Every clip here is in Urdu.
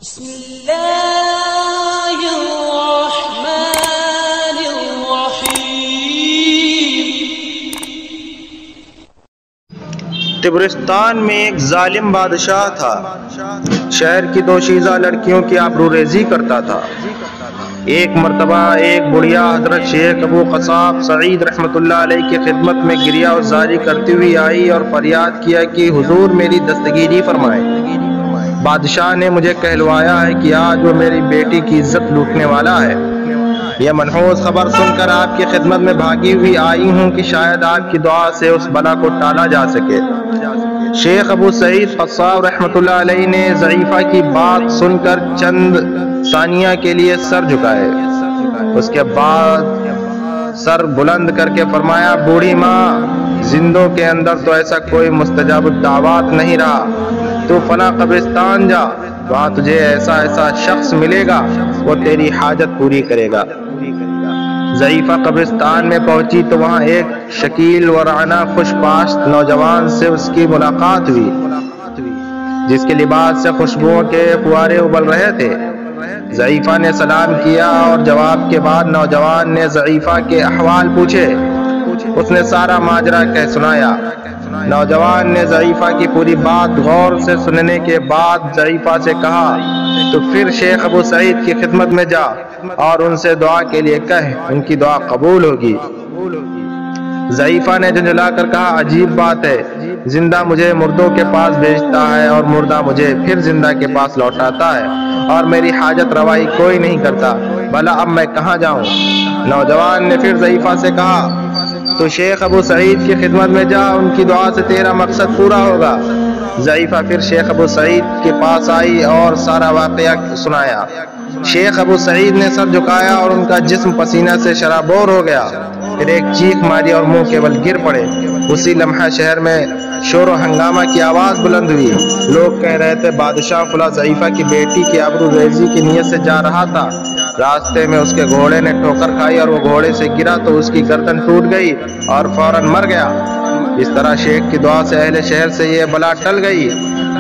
بسم اللہ الرحمن الرحیم۔ طبرستان میں ایک ظالم بادشاہ تھا۔ شہر کی دوشیزہ لڑکیوں کی آبروریزی کرتا تھا۔ ایک مرتبہ ایک بڑھیا حضرت شیخ ابو قصاب سعید رحمۃ اللہ علیہ کی خدمت میں گریہ وزاری کرتی ہوئی آئی اور فریاد کیا کہ حضور میری دستگیری فرمائیں۔ بادشاہ نے مجھے کہلوایا ہے کہ آج وہ میری بیٹی کی عزت لوٹنے والا ہے۔ یہ منحوس خبر سن کر آپ کی خدمت میں بھاگی ہوئی آئی ہوں کہ شاید آپ کی دعا سے اس بلا کو ٹالا جا سکے۔ شیخ ابو سعید قصاب رحمۃ اللہ علیہ نے ضعیفہ کی بات سن کر چند ثانیہ کے لیے سر جھکائے، اس کے بعد سر بلند کر کے فرمایا، بوڑھی ماں، زندوں کے اندر تو ایسا کوئی مستجاب الدعوات نہیں رہا، تو فلاں قبرستان جا، وہاں تجھے ایسا شخص ملے گا، وہ تیری حاجت پوری کرے گا۔ ضعیفہ قبرستان میں پہنچی تو وہاں ایک شکیل ورعانہ خوش پاشت نوجوان سے اس کی ملاقات ہوئی، جس کے لباس سے خوشبوؤں کے فوارے ابل رہے تھے۔ ضعیفہ نے سلام کیا اور جواب کے بعد نوجوان نے ضعیفہ کے احوال پوچھے۔ اس نے سارا ماجرا کہہ سنایا۔ نوجوان نے ضعیفہ کی پوری بات غور سے سننے کے بعد ضعیفہ سے کہا، تو پھر شیخ ابو سعید کی خدمت میں جا اور ان سے دعا کے لیے کہہ، ان کی دعا قبول ہوگی۔ ضعیفہ نے جھنجھلا کر کہا، عجیب بات ہے، زندہ مجھے مردوں کے پاس بھیجتا ہے اور مردہ مجھے پھر زندہ کے پاس لوٹاتا ہے، اور میری حاجت روائی کوئی نہیں کرتا، بھلا اب میں کہاں جاؤں؟ نوجوان نے پھر ضعیفہ سے کہا، تو شیخ ابو سعید کی خدمت میں جا، ان کی دعا سے تیرا مقصد پورا ہوگا۔ ضعیفہ پھر شیخ ابو سعید کے پاس آئی اور سارا واقعہ سنایا۔ شیخ ابو سعید نے سر جھکایا اور ان کا جسم پسینہ سے شرابور ہو گیا، پھر ایک چیخ ماری اور منہ کے بل گر پڑے۔ اسی لمحہ شہر میں شور و ہنگامہ کی آواز بلند ہوئی۔ لوگ کہہ رہے تھے، بادشاہ فلاں ضعیفہ کی بیٹی کی آبروریزی کی نیت سے جا رہا تھا، راستے میں اس کے گھوڑے نے ٹھوکر کھائی اور وہ گھوڑے سے گرا تو اس کی گردن ٹوٹ گئی اور فوراً مر گیا۔ اس طرح شیخ کی دعا سے اہل شہر سے یہ بلا ٹل گئی۔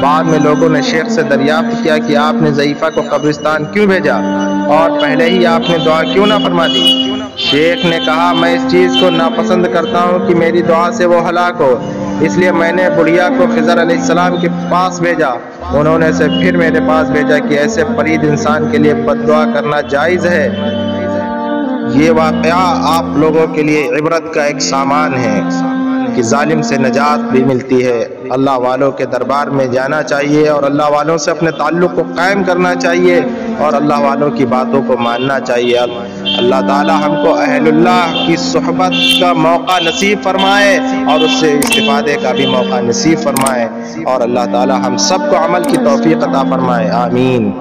بعد میں لوگوں نے شیخ سے دریافت کیا کہ آپ نے ضعیفہ کو قبرستان کیوں بھیجا اور پہلے ہی آپ نے دعا کیوں نہ فرما دی؟ شیخ نے کہا، میں اس چیز کو ناپسند کرتا ہوں کہ میری دعا سے وہ ہلاک ہو، اس لیے میں نے بڑھیا کو خضر علیہ السلام کے پاس بھیجا، انہوں نے اسے پھر میرے پاس بھیجا کہ ایسے پلید انسان کے لیے بد دعا کرنا جائز ہے۔ یہ واقعہ آپ لوگوں کے لیے عبرت کا ایک سامان ہے کہ ظالم سے نجات بھی ملتی ہے۔ اللہ والوں کے دربار میں جانا چاہیے اور اللہ والوں سے اپنے تعلق کو قائم کرنا چاہیے اور اللہ والوں کی باتوں کو ماننا چاہیے۔ اللہ تعالی ہم کو اہل اللہ کی صحبت کا موقع نصیب فرمائے اور اس سے استفادے کا بھی موقع نصیب فرمائے، اور اللہ تعالی ہم سب کو عمل کی توفیق عطا فرمائے، آمین۔